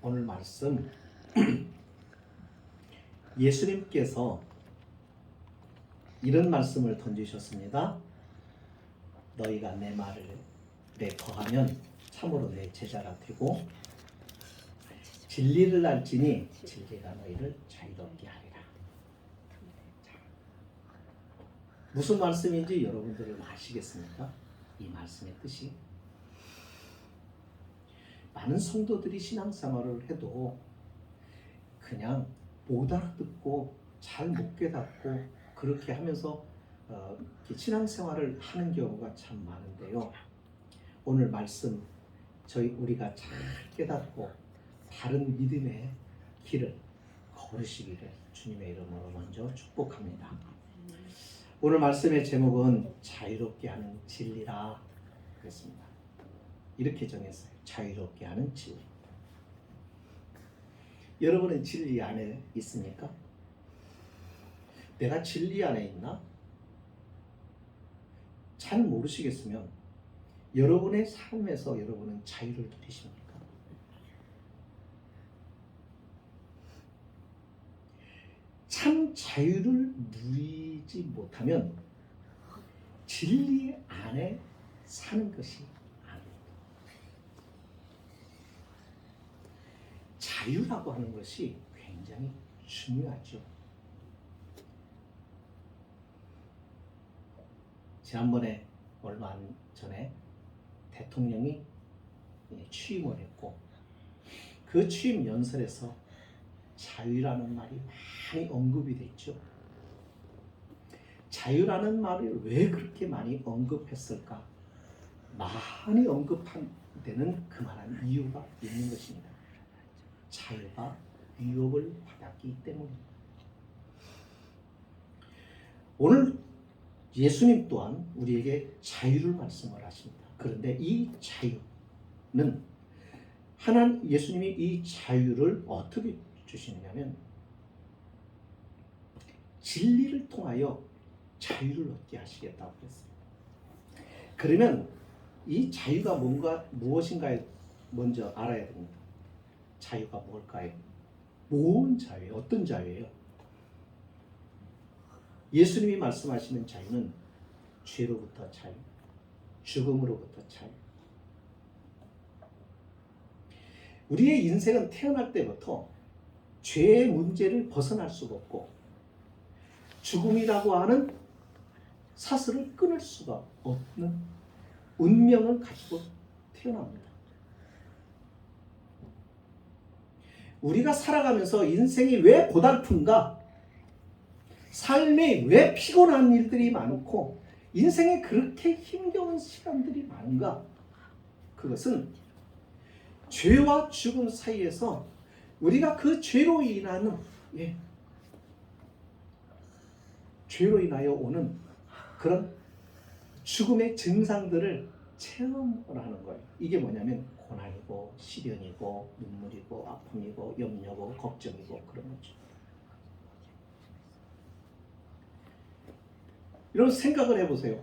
오늘 말씀 예수님께서 이런 말씀을 던지셨습니다. 너희가 내 말을 거하면 참으로 내 제자가 되고 진리를 알지니 진리가 너희를 자유롭게 하리라. 자, 무슨 말씀인지 여러분들은 아시겠습니까? 이 말씀의 뜻이 많은 성도들이 신앙생활을 해도 그냥 못 알아듣고 잘 못 깨닫고 그렇게 하면서 신앙생활을 하는 경우가 참 많은데요. 오늘 말씀 우리가 잘 깨닫고 바른 믿음의 길을 걸으시기를 주님의 이름으로 먼저 축복합니다. 오늘 말씀의 제목은 자유롭게 하는 진리라 그랬습니다. 이렇게 정했어요. 자유롭게 하는 진리. 여러분은 진리 안에 있습니까? 내가 진리 안에 있나? 잘 모르시겠으면 여러분의 삶에서 여러분은 자유를 누리십니까? 참 자유를 누리지 못하면 진리 안에 사는 것이 아닙니다. 자유라고 하는 것이 굉장히 중요하죠. 지난번에 얼마 전에 대통령이 취임을 했고 그 취임 연설에서 자유라는 말이 많이 언급이 됐죠. 자유라는 말을 왜 그렇게 많이 언급했을까? 많이 언급한 데는 그만한 이유가 있는 것입니다. 자유가 유혹을 받았기 때문입니다. 오늘 예수님 또한 우리에게 자유를 말씀을 하십니다. 그런데 이 자유는 예수님이 이 자유를 어떻게 주시느냐면 진리를 통하여 자유를 얻게 하시겠다고 그랬어요. 그러면 이 자유가 무엇인가에 먼저 알아야 됩니다. 자유가 뭘까요? 뭔 자유예요? 어떤 자유예요? 예수님이 말씀하시는 자유는 죄로부터 자유, 죽음으로부터 자유. 우리의 인생은 태어날 때부터 죄의 문제를 벗어날 수가 없고 죽음이라고 하는 사슬을 끊을 수가 없는 운명을 가지고 태어납니다. 우리가 살아가면서 인생이 왜 고달픈가? 삶이 왜 피곤한 일들이 많고 인생에 그렇게 힘겨운 시간들이 많은가? 그것은 죄와 죽음 사이에서 우리가 그 죄로 인하여 오는 그런 죽음의 증상들을 체험을 하는 거예요. 이게 뭐냐면 고난이고 시련이고 눈물이고 아픔이고 염려고 걱정이고 그런 거죠. 이런 생각을 해보세요.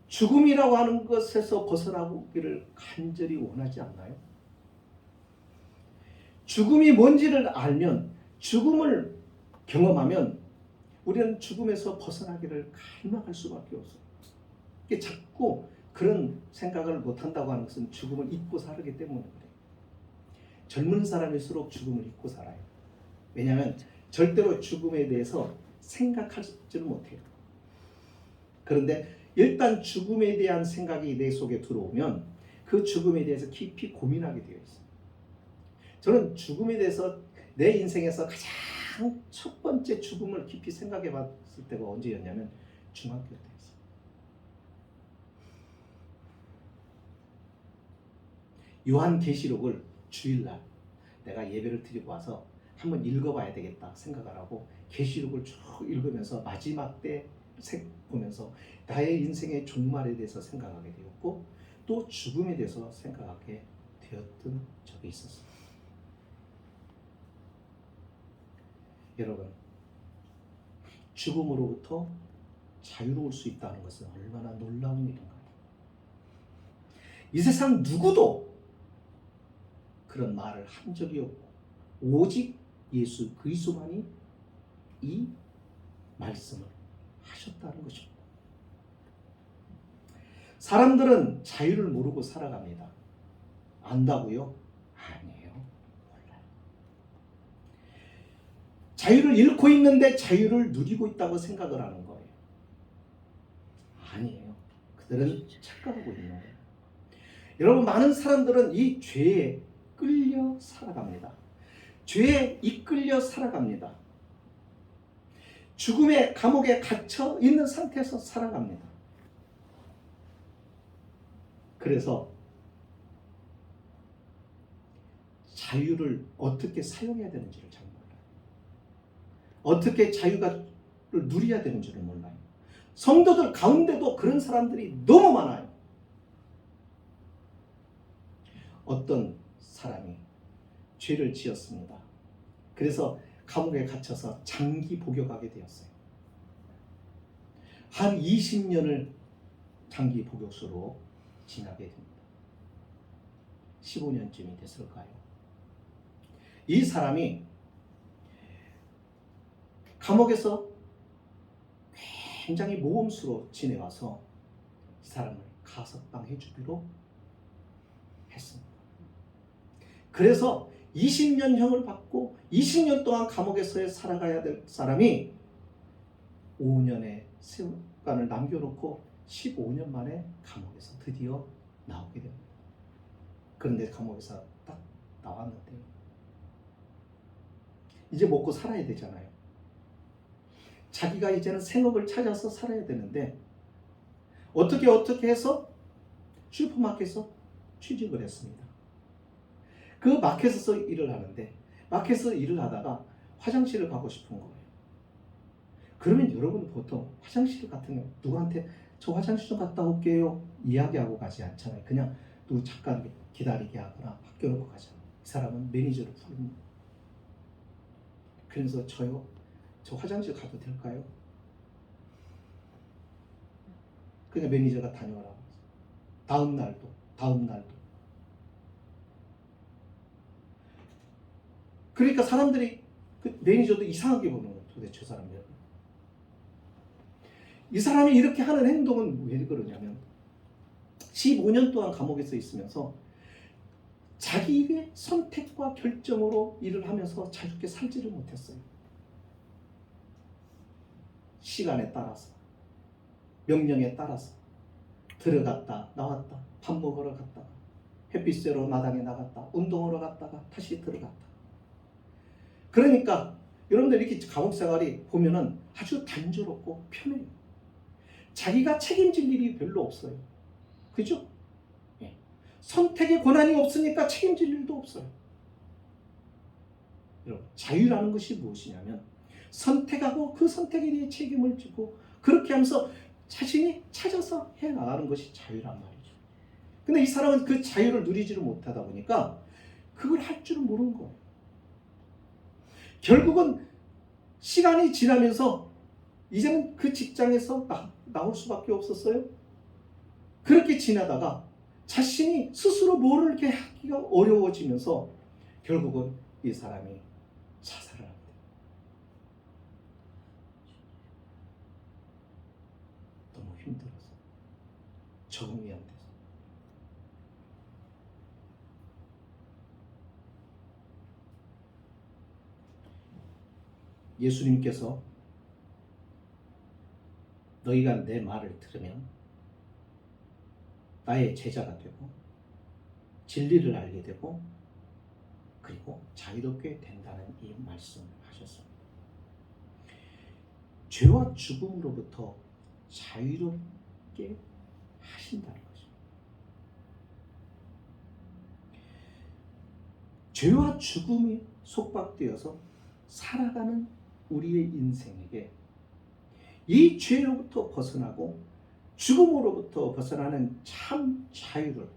죽음이라고 하는 것에서 벗어나기를 간절히 원하지 않나요? 죽음이 뭔지를 알면, 죽음을 경험하면 우리는 죽음에서 벗어나기를 갈망할 수밖에 없어요. 이게 자꾸 그런 생각을 못한다고 하는 것은 죽음을 잊고 살기 때문에 그래요. 젊은 사람일수록 죽음을 잊고 살아요. 왜냐하면 절대로 죽음에 대해서 생각하지를 못해요. 그런데 일단 죽음에 대한 생각이 내 속에 들어오면 그 죽음에 대해서 깊이 고민하게 되어 있어요. 저는 죽음에 대해서 내 인생에서 가장 첫 번째 죽음을 깊이 생각해 봤을 때가 언제였냐면 중학교 때였어요. 요한계시록을 주일날 내가 예배를 드리고 와서 한번 읽어봐야 되겠다 생각을 하고 계시록을 쭉 읽으면서 마지막 때 보면서 나의 인생의 종말에 대해서 생각하게 되었고 또 죽음에 대해서 생각하게 되었던 적이 있었어요. 여러분, 죽음으로부터 자유로울 수 있다는 것은 얼마나 놀라운 일인가요? 이 세상 누구도 그런 말을 한 적이 없고 오직 예수 그리스도만이 이 말씀을 하셨다는 것입니다. 사람들은 자유를 모르고 살아갑니다. 안다고요? 아니에요. 몰라요. 자유를 잃고 있는데 자유를 누리고 있다고 생각을 하는 거예요. 아니에요. 그들은 착각하고 있는 거예요. 여러분, 많은 사람들은 이 죄에 끌려 살아갑니다. 죄에 이끌려 살아갑니다. 죽음의 감옥에 갇혀 있는 상태에서 살아갑니다. 그래서 자유를 어떻게 사용해야 되는지를 잘 몰라요. 어떻게 자유를 누려야 되는지를 몰라요. 성도들 가운데도 그런 사람들이 너무 많아요. 어떤 사람이 죄를 지었습니다. 그래서 감옥에 갇혀서 장기 복역하게 되었어요. 한 20년을 장기 복역수로 지나게 됩니다. 15년쯤이 됐을까요? 이 사람이 감옥에서 굉장히 모험수로 지내와서 이 사람을 가석방 해주기로 했습니다. 그래서 20년형을 받고 20년 동안 감옥에서 살아가야 될 사람이 5년의 세월간을 남겨놓고 15년 만에 감옥에서 드디어 나오게 됩니다. 그런데 감옥에서 딱 나왔는데요. 이제 먹고 살아야 되잖아요. 자기가 이제는 생업을 찾아서 살아야 되는데 어떻게 해서 슈퍼마켓에서 취직을 했습니다. 그 마켓에서 일을 하는데 마켓에서 일을 하다가 화장실을 가고 싶은 거예요. 그러면 여러분 보통 화장실 같은 경우 누구한테 저 화장실 좀 갔다 올게요 이야기하고 가지 않잖아요. 그냥 누구 잠깐 기다리게 하거나 맡겨놓고 가잖아요. 이 사람은 매니저를 부릅니다. 그래서 저요, 저 화장실 가도 될까요? 그냥 매니저가 다녀오라고. 다음 날도. 그러니까 사람들이 그 매니저도 이상하게 보는 거예요. 도대체 저 사람이. 이 사람이 이렇게 하는 행동은 왜 그러냐면 15년 동안 감옥에서 있으면서 자기의 선택과 결정으로 일을 하면서 자유롭게 살지를 못했어요. 시간에 따라서, 명령에 따라서 들어갔다 나왔다, 밥 먹으러 갔다가 햇빛 쐬러 마당에 나갔다, 운동하러 갔다가 다시 들어갔다. 그러니까 여러분들 이렇게 감옥 생활이 보면은 아주 단조롭고 편해요. 자기가 책임질 일이 별로 없어요. 그죠? 예. 선택의 권한이 없으니까 책임질 일도 없어요. 여러분, 자유라는 것이 무엇이냐면 선택하고 그 선택에 대해 책임을 지고 그렇게 하면서 자신이 찾아서 해나가는 것이 자유란 말이죠. 근데 이 사람은 그 자유를 누리지를 못하다 보니까 그걸 할 줄은 모르는 거예요. 결국은 시간이 지나면서 이제는 그 직장에서 나올 수밖에 없었어요. 그렇게 지나다가 자신이 스스로 뭐를 이렇게 하기가 어려워지면서 결국은 이 사람이 자살을 합니다. 너무 힘들어서 적응이 안 돼서. 예수님께서 너희가 내 말을 들으면 나의 제자가 되고 진리를 알게 되고 그리고 자유롭게 된다는 이 말씀을 하셨습니다. 죄와 죽음으로부터 자유롭게 하신다는 것입니다. 죄와 죽음이 속박되어서 살아가는 우리의 인생에게 이 죄로부터 벗어나고 죽음으로부터 벗어나는 참 자유를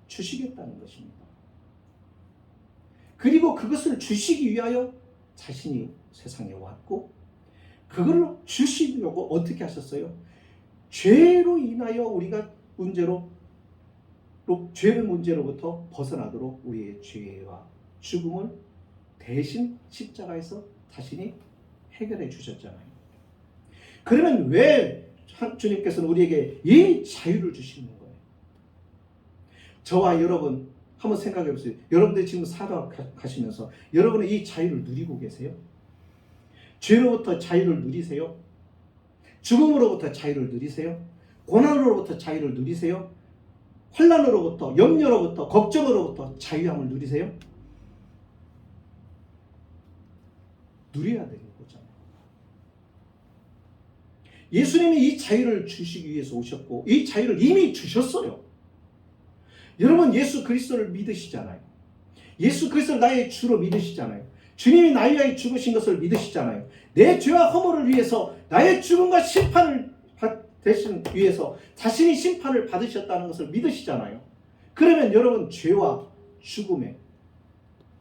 주시겠다는 것입니다. 그리고 그것을 주시기 위하여 자신이 세상에 왔고 그걸 주시려고 어떻게 하셨어요? 죄로 인하여 우리가 문제로 죄의 문제로부터 벗어나도록 우리의 죄와 죽음을 대신 십자가에서 자신이 해결해 주셨잖아요. 그러면 왜 주님께서는 우리에게 이 자유를 주시는 거예요? 저와 여러분 한번 생각해 보세요. 여러분들 지금 살아가시면서 여러분은 이 자유를 누리고 계세요? 죄로부터 자유를 누리세요? 죽음으로부터 자유를 누리세요? 고난으로부터 자유를 누리세요? 환난으로부터, 염려로부터, 걱정으로부터 자유함을 누리세요? 누려야 되는 거잖아요. 예수님이 이 자유를 주시기 위해서 오셨고 이 자유를 이미 주셨어요. 여러분 예수 그리스도를 믿으시잖아요. 예수 그리스도를 나의 주로 믿으시잖아요. 주님이 나를 위하여 죽으신 것을 믿으시잖아요. 내 죄와 허물을 위해서 나의 죽음과 심판을 대신 위해서 자신이 심판을 받으셨다는 것을 믿으시잖아요. 그러면 여러분 죄와 죽음의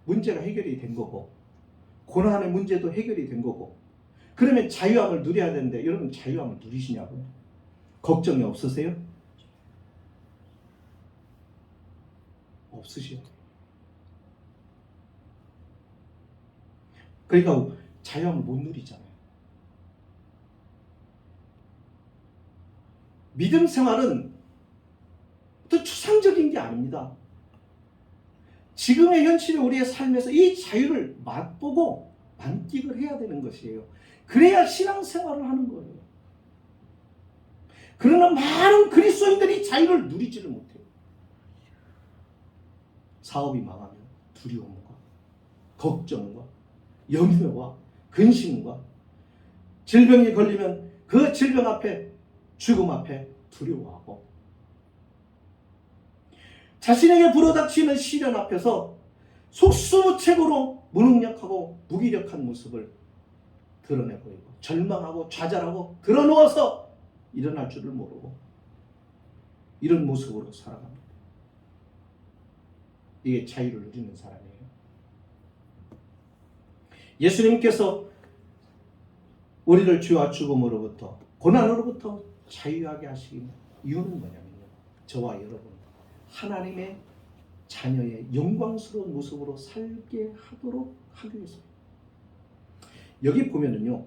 문제가 해결이 된 거고 고난의 문제도 해결이 된 거고 그러면 자유함을 누려야 되는데 여러분 자유함을 누리시냐고요? 걱정이 없으세요? 없으시죠. 그러니까 자유함을 못 누리잖아요. 믿음 생활은 또 추상적인 게 아닙니다. 지금의 현실의 우리의 삶에서 이 자유를 맛보고 만끽을 해야 되는 것이에요. 그래야 신앙생활을 하는 거예요. 그러나 많은 그리스도인들이 자유를 누리지를 못해요. 사업이 망하면 두려움과 걱정과 염려와 근심과 질병이 걸리면 그 질병 앞에 죽음 앞에 두려워하고 자신에게 불어닥치는 시련 앞에서 속수무책으로 무능력하고 무기력한 모습을 드러내 보이고 절망하고 좌절하고 드러누워서 일어날 줄을 모르고 이런 모습으로 살아갑니다. 이게 자유를 누리는 사람이에요. 예수님께서 우리를 죄와 죽음으로부터 고난으로부터 자유하게 하신 이유는 뭐냐면요. 저와 여러분 하나님의 자녀의 영광스러운 모습으로 살게 하도록 하기 위해서예요. 여기 보면은요.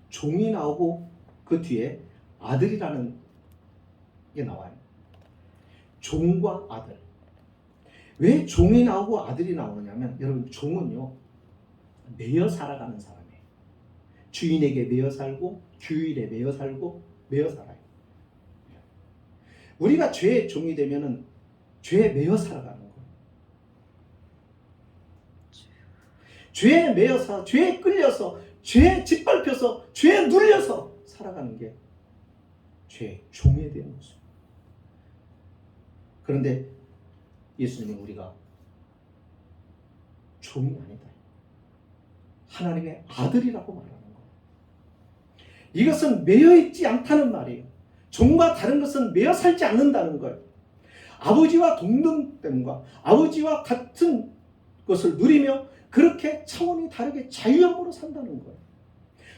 종이 나오고 그 뒤에 아들이라는 게 나와요. 종과 아들. 왜 종이 나오고 아들이 나오느냐면 여러분 종은요. 매여 살아가는 사람이에요. 주인에게 매여 살고 규율에 매여 살고 매여 살아요. 우리가 죄의 종이 되면은 죄에 매여 살아가는 거예요. 죄에 매여서 죄에 끌려서 죄에 짓밟혀서 죄에 눌려서 살아가는 게 죄의 종에 대한 모습. 그런데 예수님은 우리가 종이 아니다. 하나님의 아들이라고 말하는 거예요. 이것은 매여있지 않다는 말이에요. 종과 다른 것은 매여 살지 않는다는 거예요. 아버지와 동등됨과 아버지와 같은 것을 누리며 그렇게 차원이 다르게 자유함으로 산다는 거예요.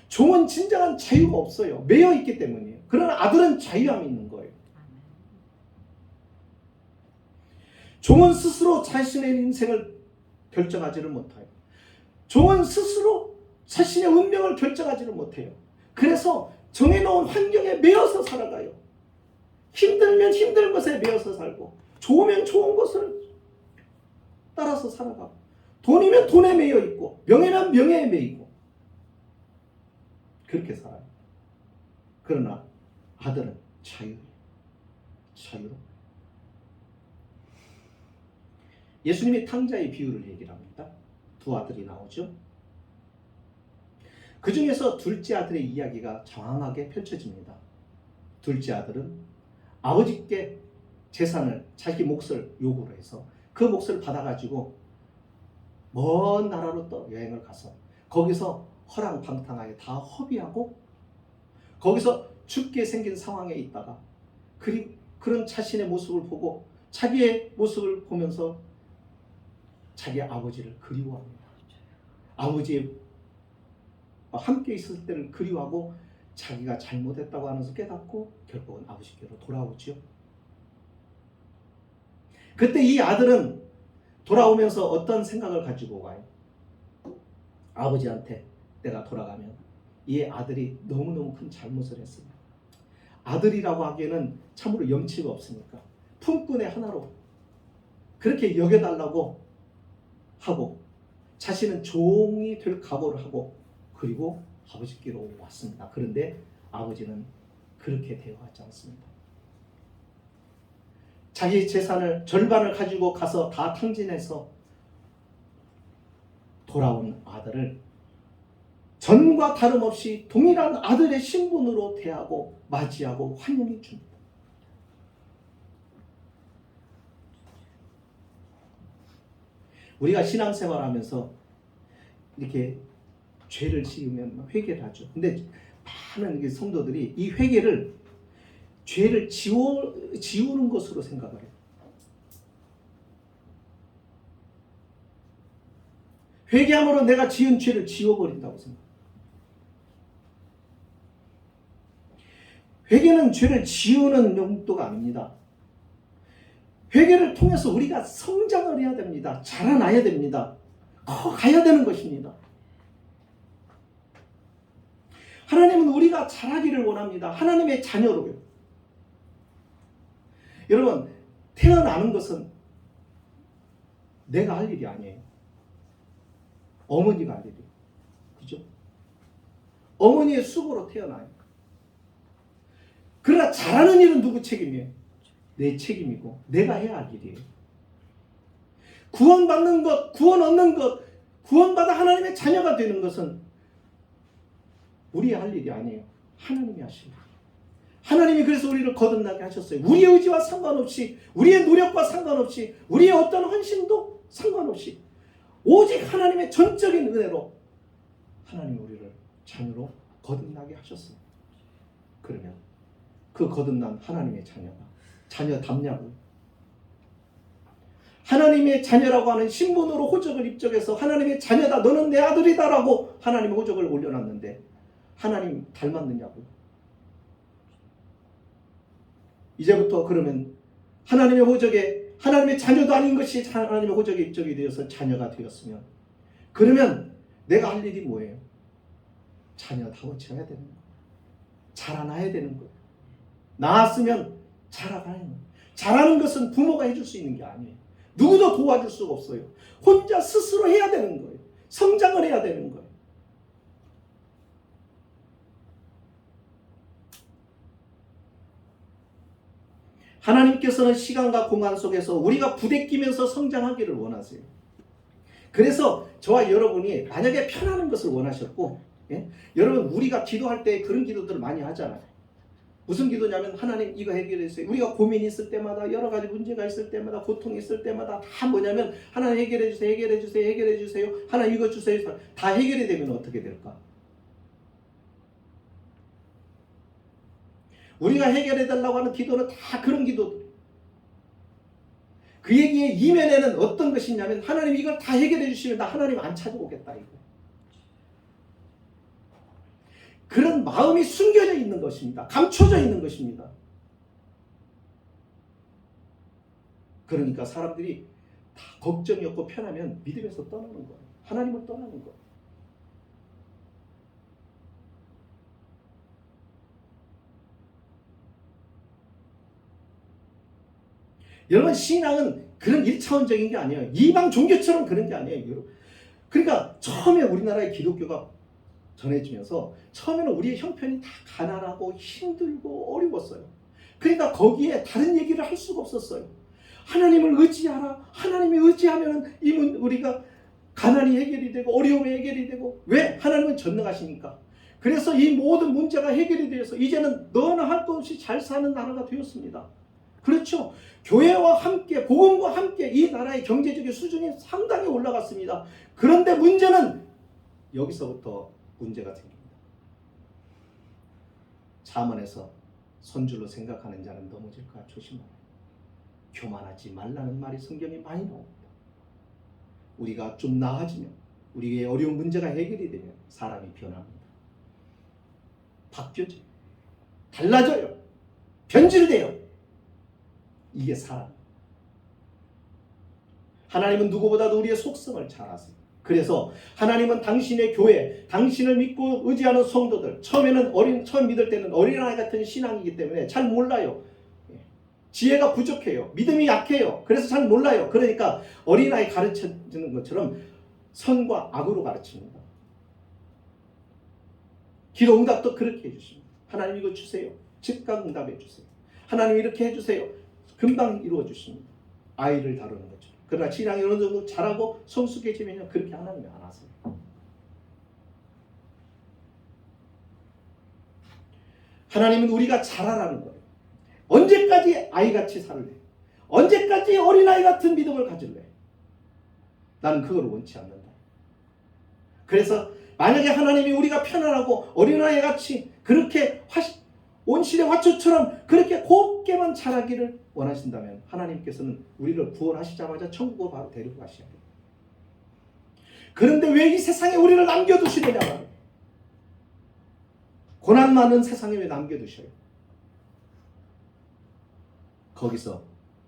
종은 진정한 자유가 없어요. 매여있기 때문이에요. 그러나 아들은 자유함이 있는 거예요. 종은 스스로 자신의 인생을 결정하지를 못해요. 종은 스스로 자신의 운명을 결정하지를 못해요. 그래서 정해놓은 환경에 매여서 살아가요. 힘들면 힘든 것에 매여서 살고 좋으면 좋은 것을 따라서 살아가고 돈이면 돈에 매여 있고 명예면 명예에 매이고 그렇게 살아요. 그러나 아들은 자유예요. 자유로. 예수님이 탕자의 비유를 얘기를 합니다. 두 아들이 나오죠. 그 중에서 둘째 아들의 이야기가 장황하게 펼쳐집니다. 둘째 아들은 아버지께 재산을 자기 몫을 요구를 해서 그 몫을 받아가지고 먼 나라로 또 여행을 가서 거기서 허랑방탕하게 다 허비하고 거기서 죽게 생긴 상황에 있다가 그런 자신의 모습을 보고 자기의 모습을 보면서 자기 아버지를 그리워합니다. 아버지의 함께 있을 때를 그리워하고 자기가 잘못했다고 하면서 깨닫고 결국은 아버지께로 돌아오죠. 그때 이 아들은 돌아오면서 어떤 생각을 가지고 가요? 아버지한테 내가 돌아가면 이 아들이 너무너무 큰 잘못을 했습니다. 아들이라고 하기에는 참으로 염치가 없으니까 품꾼의 하나로 그렇게 여겨달라고 하고 자신은 종이 될 각오를 하고 그리고 아버지께로 왔습니다. 그런데 아버지는 그렇게 대우하지 않습니다. 자기 재산을 절반을 가지고 가서 다 탕진해서 돌아온 아들을 전과 다름없이 동일한 아들의 신분으로 대하고 맞이하고 환영해 줍니다. 우리가 신앙생활하면서 이렇게 죄를 지으면 회개를 하죠. 근데 많은 성도들이 이 회개를 죄를 지우는 것으로 생각을 해요. 회개함으로 내가 지은 죄를 지워버린다고 생각해요. 회개는 죄를 지우는 용도가 아닙니다. 회개를 통해서 우리가 성장을 해야 됩니다. 자라나야 됩니다. 커가야 되는 것입니다. 하나님은 우리가 자라기를 원합니다. 하나님의 자녀로요. 여러분, 태어나는 것은 내가 할 일이 아니에요. 어머니가 할 일이에요. 그죠? 어머니의 수고로 태어나요. 그러나 자라는 일은 누구 책임이에요? 내 책임이고 내가 해야 할 일이에요. 구원받는 것, 구원 얻는 것, 구원받아 하나님의 자녀가 되는 것은 우리의 할 일이 아니에요. 하나님이 하시는 거예요. 하나님이 그래서 우리를 거듭나게 하셨어요. 우리의 의지와 상관없이, 우리의 노력과 상관없이, 우리의 어떤 헌신도 상관없이 오직 하나님의 전적인 은혜로 하나님이 우리를 자녀로 거듭나게 하셨어요. 그러면 그 거듭난 하나님의 자녀가 자녀답냐고요? 하나님의 자녀라고 하는 신분으로 호적을 입적해서 하나님의 자녀다, 너는 내 아들이다라고 하나님의 호적을 올려놨는데 하나님 닮았느냐고요? 이제부터 그러면 하나님의 호적에 하나님의 자녀도 아닌 것이 하나님의 호적에 입적이 되어서 자녀가 되었으면 그러면 내가 할 일이 뭐예요? 자녀다워져야 되는 거예요. 자라나야 되는 거예요. 낳았으면 자라가야 해요. 자라는 것은 부모가 해줄 수 있는 게 아니에요. 누구도 도와줄 수가 없어요. 혼자 스스로 해야 되는 거예요. 성장을 해야 되는 거예요. 하나님께서는 시간과 공간 속에서 우리가 부대끼면서 성장하기를 원하세요. 그래서 저와 여러분이 만약에 편하는 것을 원하셨고, 여러분 우리가 기도할 때 그런 기도들을 많이 하잖아요. 무슨 기도냐면 하나님 이거 해결해주세요. 우리가 고민이 있을 때마다 여러 가지 문제가 있을 때마다 고통이 있을 때마다 다 뭐냐면 하나님 해결해주세요. 해결해주세요. 해결해주세요. 하나님 이거 주세요. 다 해결이 되면 어떻게 될까? 우리가 해결해달라고 하는 기도는 다 그런 기도들. 그 얘기의 이면에는 어떤 것이 있냐면 하나님 이걸 다 해결해 주시면 나 하나님 안 찾아오겠다 이거. 그런 마음이 숨겨져 있는 것입니다. 감춰져 있는 것입니다. 그러니까 사람들이 다 걱정이 없고 편하면 믿음에서 떠나는 거예요. 하나님을 떠나는 거예요. 여러분 신앙은 그런 1차원적인 게 아니에요. 이방 종교처럼 그런 게 아니에요. 그러니까 처음에 우리나라의 기독교가 전해지면서 처음에는 우리의 형편이 다 가난하고 힘들고 어려웠어요. 그러니까 거기에 다른 얘기를 할 수가 없었어요. 하나님을 의지하라. 하나님을 의지하면 우리가 가난이 해결이 되고 어려움이 해결이 되고 왜? 하나님은 전능하시니까. 그래서 이 모든 문제가 해결이 되어서 이제는 너나 할 것 없이 잘 사는 나라가 되었습니다. 그렇죠. 교회와 함께 복음과 함께 이 나라의 경제적인 수준이 상당히 올라갔습니다. 그런데 문제는 여기서부터 문제가 생깁니다. 잠언에서 손줄로 생각하는 자는 넘어질까 조심하라. 교만하지 말라는 말이 성경에 많이 나옵니다. 우리가 좀 나아지면 우리의 어려운 문제가 해결이 되면 사람이 변합니다. 바뀌어져요. 달라져요. 변질돼요. 이게 사람. 하나님은 누구보다도 우리의 속성을 잘 아세요. 그래서 하나님은 당신의 교회, 당신을 믿고 의지하는 성도들, 처음 믿을 때는 어린아이 같은 신앙이기 때문에 잘 몰라요. 지혜가 부족해요. 믿음이 약해요. 그래서 잘 몰라요. 그러니까 어린아이 가르쳐주는 것처럼 선과 악으로 가르칩니다. 기도 응답도 그렇게 해주십니다. 하나님 이거 주세요. 즉각 응답해 주세요. 하나님 이렇게 해주세요. 금방 이루어 주십니다. 아이를 다루는 것처럼. 그러나 신앙이 어느 정도 잘하고 성숙해지면 그렇게 하나님이 안 하세요. 하나님은 우리가 자라라는 거예요. 언제까지 아이같이 살래? 언제까지 어린아이 같은 믿음을 가질래? 나는 그걸 원치 않는다. 그래서 만약에 하나님이 우리가 편안하고 어린아이 같이 그렇게 온실의 화초처럼 그렇게 곱게만 자라기를 원하신다면 하나님께서는 우리를 구원하시자마자 천국으로 바로 데리고 가셔야 돼요. 그런데 왜 이 세상에 우리를 남겨두시느냐 말이에요. 고난 많은 세상에 왜 남겨두셔요? 거기서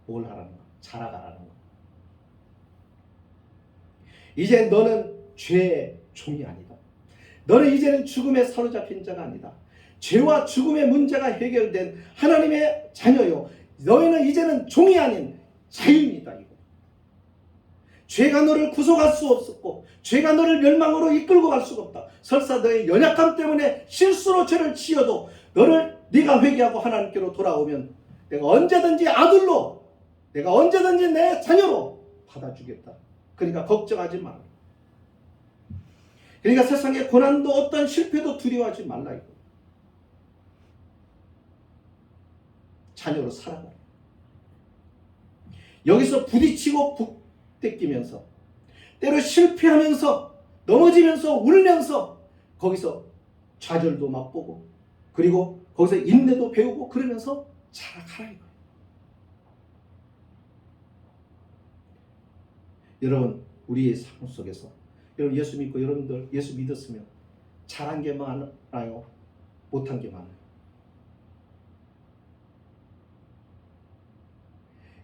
뭘 하라는 거야? 자라가라는 거야. 이제 너는 죄의 종이 아니다. 너는 이제는 죽음에 사로잡힌 자가 아니다. 죄와 죽음의 문제가 해결된 하나님의 자녀요. 너희는 이제는 종이 아닌 자유인이다. 이거. 죄가 너를 구속할 수 없었고 죄가 너를 멸망으로 이끌고 갈 수가 없다. 설사 너의 연약함 때문에 실수로 죄를 지어도 네가 회개하고 하나님께로 돌아오면 내가 언제든지 아들로, 내가 언제든지 내 자녀로 받아주겠다. 그러니까 걱정하지 마라. 그러니까 세상의 고난도 어떤 실패도 두려워하지 말라. 이거. 자녀로 살아가라. 여기서 부딪히고 북대끼면서 때로 실패하면서 넘어지면서 울면서 거기서 좌절도 맛보고 그리고 거기서 인내도 배우고 그러면서 자라가라 이거예요. 여러분 우리의 삶 속에서 여러분 예수 믿고 여러분들 예수 믿었으면 잘한 게 많아요? 못한 게 많아요?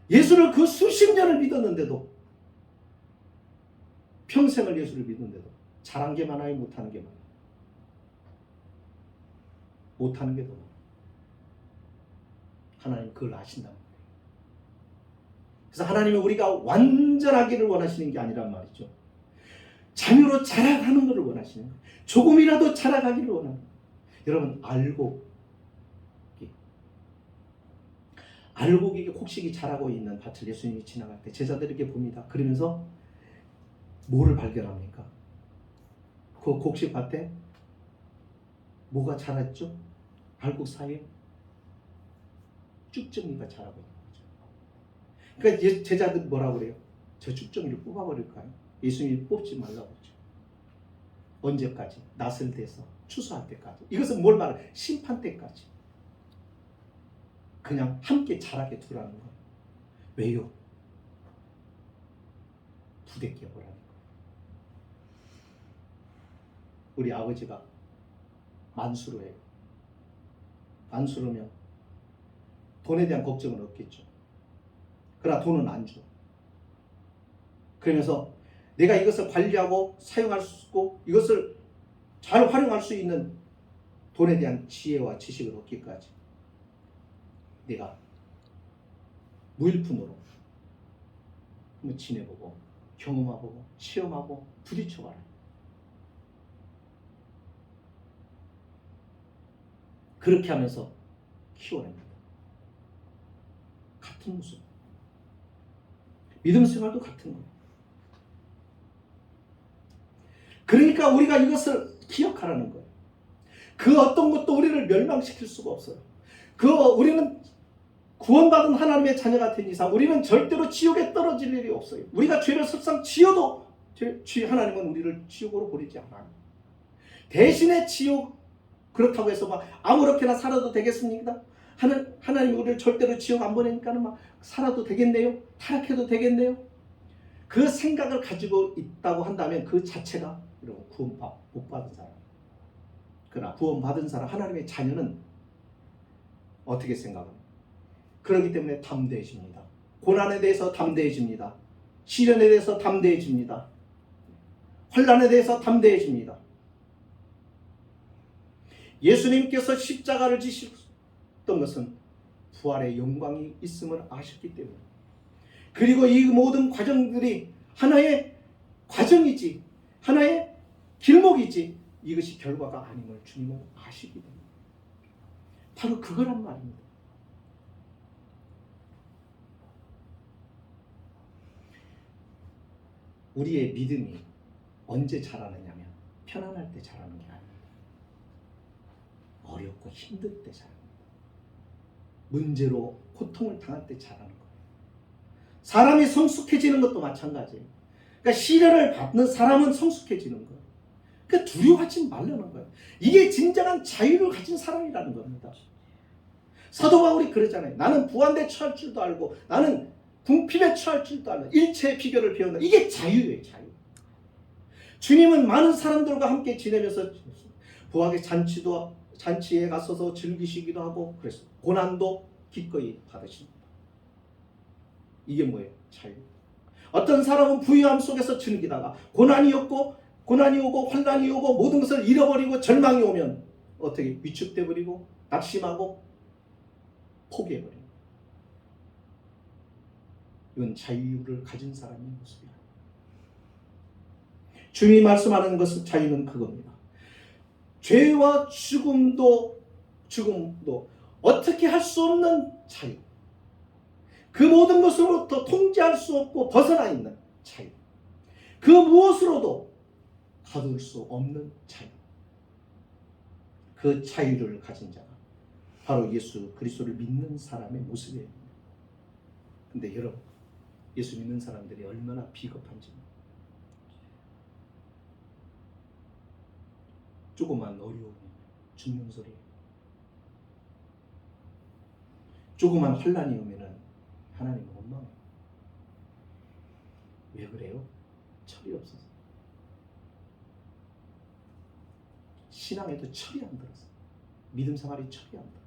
예수를 그 수십 년을 믿었는데도 평생을 예수를 믿는데도 잘한 게 많아요? 못하는 게 많아요? 못하는 게 더 많아요. 하나님 그걸 아신단 말이에요. 그래서 하나님은 우리가 완전하기를 원하시는 게 아니란 말이죠. 자녀로 자라가는 것을 원하시는 거예요. 조금이라도 자라가기를 원하는 거예요. 여러분 알곡이 곡식이 자라고 있는 밭을 예수님이 지나갈 때 제자들에게 봅니다. 그러면서 뭐를 발견합니까? 그 곡식 밭에 뭐가 자랐죠? 알곡 사이에 쭉정이가 자라고 있는 거죠. 그러니까 제자들 뭐라고 그래요? 저 쭉정이를 뽑아버릴까요? 예수님이 뽑지 말라고 그러죠. 언제까지? 낫을 대서 추수할 때까지. 이것은 뭘 말해요? 심판 때까지. 그냥 함께 자라게 두라는 거예요. 왜요? 부대껴 보라는 거예요. 우리 아버지가 만수로 해요. 만수로면 돈에 대한 걱정은 없겠죠. 그러나 돈은 안 줘. 그러면서 내가 이것을 관리하고 사용할 수 있고 이것을 잘 활용할 수 있는 돈에 대한 지혜와 지식을 얻기까지 내가 무일푼으로 한번 지내보고 경험하고 체험하고 부딪혀봐라. 그렇게 하면서 키워냅니다. 같은 모습. 믿음 생활도 같은 거예요. 그러니까 우리가 이것을 기억하라는 거예요. 그 어떤 것도 우리를 멸망시킬 수가 없어요. 우리는 구원받은 하나님의 자녀가 된 이상 우리는 절대로 지옥에 떨어질 일이 없어요. 우리가 죄를 설상 지어도 하나님은 우리를 지옥으로 보내지 않아요. 대신에 그렇다고 해서 막 아무렇게나 살아도 되겠습니까? 하나님이 우리를 절대로 지옥 안 보내니까는 막 살아도 되겠네요? 타락해도 되겠네요? 그 생각을 가지고 있다고 한다면 그 자체가 구원 못 받은 사람. 그러나 구원 받은 사람, 하나님의 자녀는 어떻게 생각합니까? 그렇기 때문에 담대해집니다. 고난에 대해서 담대해집니다. 시련에 대해서 담대해집니다. 환난에 대해서 담대해집니다. 예수님께서 십자가를 지셨던 것은 부활의 영광이 있음을 아셨기 때문에, 그리고 이 모든 과정들이 하나의 과정이지, 하나의 길목이지, 이것이 결과가 아님을 주님은 아시기 때문에 바로 그거란 말입니다. 우리의 믿음이 언제 자라느냐면 편안할 때 자라는 게 아닙니다. 어렵고 힘들 때 자랍니다. 문제로 고통을 당할 때 자라는 거예요. 사람이 성숙해지는 것도 마찬가지예요. 그러니까 시련을 받는 사람은 성숙해지는 거예요. 그러니까 두려워하지 말라는 거예요. 이게 진정한 자유를 가진 사람이라는 겁니다. 사도 바울이 그러잖아요. 나는 부한대 처할 줄도 알고 나는 궁핍에 처할 줄도 알고 일체의 비결을 배운다. 이게 자유예요. 자유. 주님은 많은 사람들과 함께 지내면서 부하게 잔치에 가서서 즐기시기도 하고 그랬어요. 고난도 기꺼이 받으십니다. 이게 뭐예요? 자유. 어떤 사람은 부유함 속에서 즐기다가 고난이 오고 환난이 오고 모든 것을 잃어버리고 절망이 오면 어떻게 위축돼 버리고 낙심하고 포기해버립니다. 이건 자유를 가진 사람의 모습이에요. 주님이 말씀하는 것은 자유는 그겁니다. 죄와 죽음도 어떻게 할 수 없는 자유. 그 모든 것으로부터 통제할 수 없고 벗어나 있는 자유. 그 무엇으로도 가둘 수 없는 자유. 그 자유를 가진 자가 바로 예수 그리스도를 믿는 사람의 모습이에요. 근데 여러분, 예수 믿는 사람들이 얼마나 비겁한지. 조그만 어려움이 죽는 소리. 조그만 환난이 오면은 하나님은 원망해요. 왜 그래요? 철이 없어서. 신앙에도 철이 안 들었어. 믿음 생활이 철이 안 들어.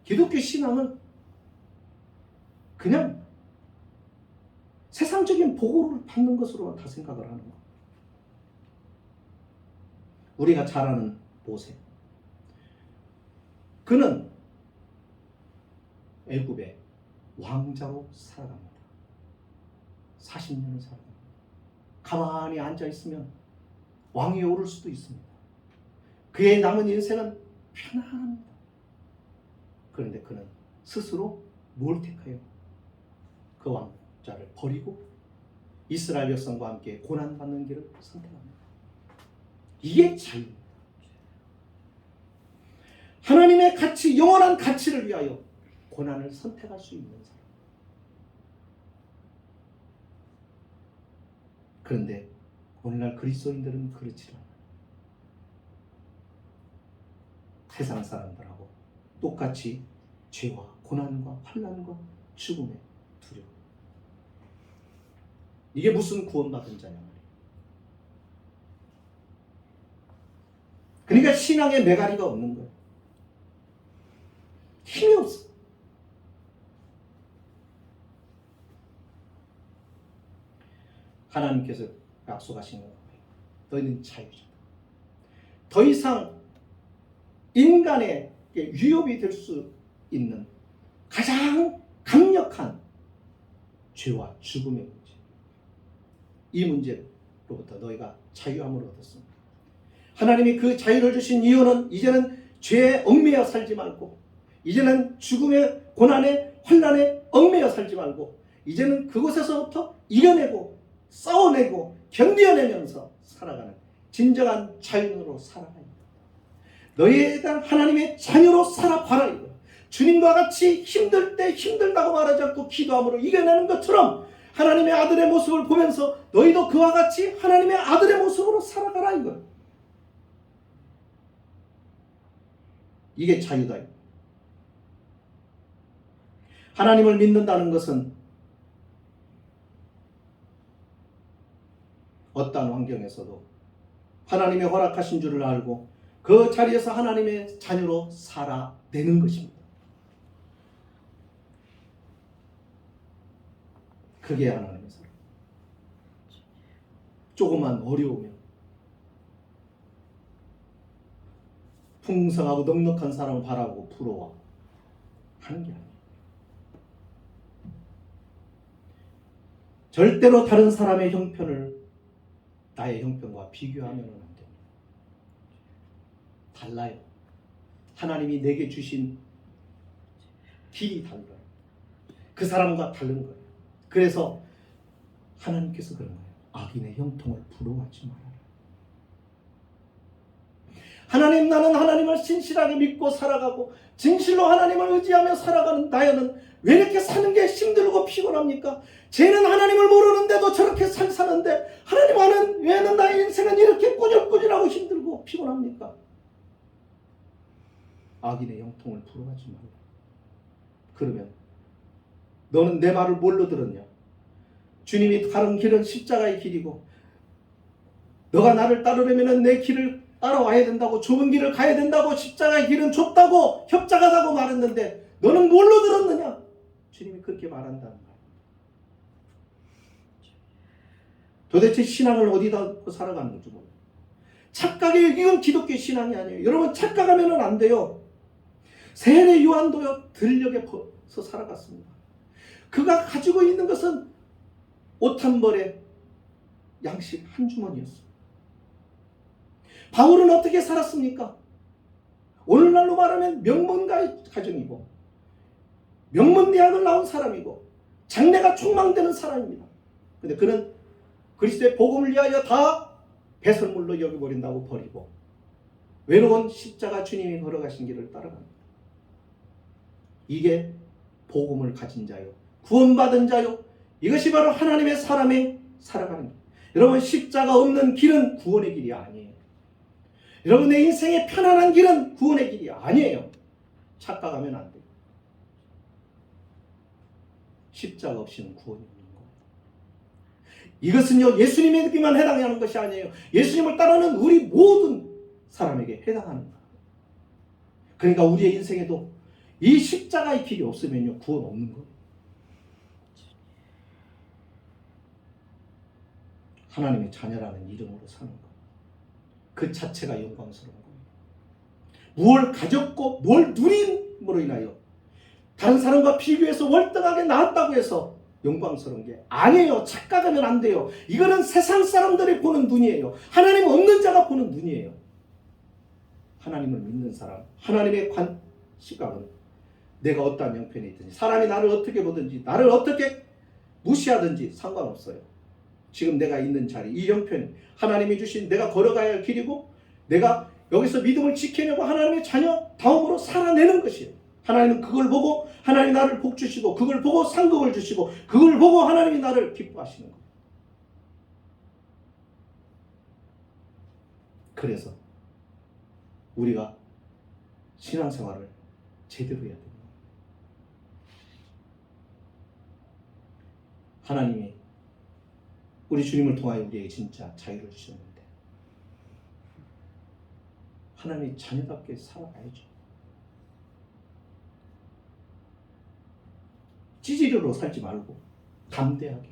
기독교 신앙은 그냥 세상적인 보고를 받는 것으로 다 생각을 하는 거예요. 우리가 잘 아는 모세. 그는 애굽의 왕자로 살아갑니다. 40년을 살아갑니다. 가만히 앉아있으면 왕위에 오를 수도 있습니다. 그의 남은 인생은 편안합니다. 그런데 그는 스스로 뭘 택해요? 그 왕자를 버리고 이스라엘 백성과 함께 고난받는 길을 선택합니다. 이게 자유입니다. 하나님의 가치, 영원한 가치를 위하여 고난을 선택할 수 있는 사람. 그런데 오늘날 그리스도인들은 그렇지 않아요. 세상 사람들하고 똑같이 죄와 고난과 환난과 죽음에 두려워. 이게 무슨 구원받은 자냐 말이에요. 그러니까 신앙에 매가리가 없는 거예요. 힘이 없어. 하나님께서 약속하신 거예요. 너희는 자유자다. 더 이상 인간의 위협이 될 수 있는 가장 강력한 죄와 죽음의 문제. 이 문제로부터 너희가 자유함을 얻었습니다. 하나님이 그 자유를 주신 이유는 이제는 죄에 얽매여 살지 말고, 이제는 죽음의 고난에 환난에 얽매여 살지 말고, 이제는 그곳에서부터 이겨내고 싸워내고 견뎌내면서 살아가는 진정한 자유인으로 살아가야 합니다. 너희가 하나님의 자녀로 살아봐라 이거. 주님과 같이 힘들 때 힘들다고 말하지 않고 기도함으로 이겨내는 것처럼 하나님의 아들의 모습을 보면서 너희도 그와 같이 하나님의 아들의 모습으로 살아가라 이거. 이게 자유다. 하나님을 믿는다는 것은 어떠한 환경에서도 하나님의 허락하신 줄을 알고 그 자리에서 하나님의 자녀로 살아내는 것입니다. 그게 하나님의 사랑. 조금만 어려우면 풍성하고 넉넉한 사람을 바라보고 부러워 하는 게 아니에요. 절대로 다른 사람의 형편을 나의 형편과 비교하면 안 됩니다. 달라요. 하나님이 내게 주신 길이 달라요. 그 사람과 다른 거예요. 그래서 하나님께서 그런 거예요. 악인의 형통을 부러워하지 말아라. 하나님, 나는 하나님을 신실하게 믿고 살아가고 진실로 하나님을 의지하며 살아가는 나여는 왜 이렇게 사는 게 힘들고 피곤합니까? 쟤는 하나님을 모르는데도 저렇게 사는데 하나님 아는 왜는 나의 인생은 이렇게 꾸질꾸질하고 힘들고 피곤합니까? 악인의 형통을 부러워하지 말라. 그러면 너는 내 말을 뭘로 들었냐? 주님이 가는 길은 십자가의 길이고 너가 나를 따르려면 내 길을 따라와야 된다고, 좁은 길을 가야 된다고, 십자가의 길은 좁다고 협작하다고 말했는데 너는 뭘로 들었느냐? 주님이 그렇게 말한다는 거예요. 도대체 신앙을 어디다 살아가는 건지 모르겠어요. 착각이, 이건 기독교 신앙이 아니에요. 여러분, 착각하면 안 돼요. 세례 요한도요 들녘에 서 살아갔습니다. 그가 가지고 있는 것은 옷 한 벌에 양식 한 주머니였어요. 바울은 어떻게 살았습니까? 오늘날로 말하면 명문가의 가정이고 명문대학을 나온 사람이고 장래가 촉망되는 사람입니다. 근데 그는 그리스도의 복음을 위하여 다 배설물로 여겨버린다고 버리고 외로운 십자가 주님이 걸어가신 길을 따라갑니다. 이게 복음을 가진 자요, 구원받은 자요, 이것이 바로 하나님의 사람이 살아가는 길. 여러분, 십자가 없는 길은 구원의 길이 아니에요. 여러분, 내 인생의 편안한 길은 구원의 길이 아니에요. 착각하면 안 돼요. 십자가 없이는 구원이 없는 거예요. 이것은요, 예수님에게만 해당하는 것이 아니에요. 예수님을 따르는 우리 모든 사람에게 해당하는 거예요. 그러니까 우리의 인생에도 이 십자가의 길이 없으면요, 구원 없는 거예요. 하나님의 자녀라는 이름으로 사는 것, 그 자체가 영광스러운 거예요. 무엇을 가졌고 뭘 누림으로 인하여 다른 사람과 비교해서 월등하게 나았다고 해서 영광스러운 게 아니에요. 착각하면 안 돼요. 이거는 세상 사람들이 보는 눈이에요. 하나님 없는 자가 보는 눈이에요. 하나님을 믿는 사람, 하나님의 시각은 내가 어떠한 형편에 있든지, 사람이 나를 어떻게 보든지, 나를 어떻게 무시하든지 상관없어요. 지금 내가 있는 자리, 이 형편, 하나님이 주신 내가 걸어가야 할 길이고, 내가 여기서 믿음을 지키려고 하나님의 자녀 다음으로 살아내는 것이에요. 하나님은 그걸 보고 하나님이 나를 복 주시고, 그걸 보고 상급을 주시고, 그걸 보고 하나님이 나를 기뻐하시는 거예요. 그래서 우리가 신앙생활을 제대로 해야 됩니다. 하나님이 우리 주님을 통하여 우리에게 진짜 자유를 주셨는데 하나님의 자녀답게 살아가야죠. 찌질이로 살지 말고 담대하게.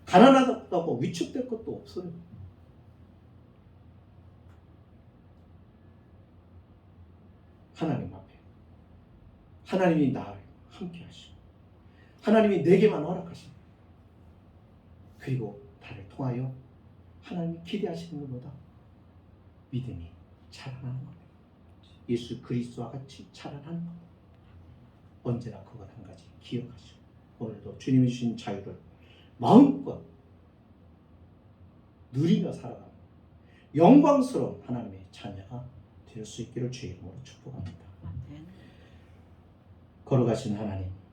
가난하다고 위축될 것도 없어요. 하나님 앞에 하나님이 나를 함께 하시고 하나님이 내게만 허락하십니다. 그리고 나를 통하여 하나님이 기대하시는 것보다 믿음이 자라나는 겁니다. 예수 그리스도와 같이 자라나는 겁니다. 언제나 그것 한 가지 기억하시고 오늘도 주님이 주신 자유를 마음껏 누리며 살아가는 영광스러운 하나님의 자녀가 될 수 있기를 주의 이름으로 축복합니다. 걸어가신 하나님,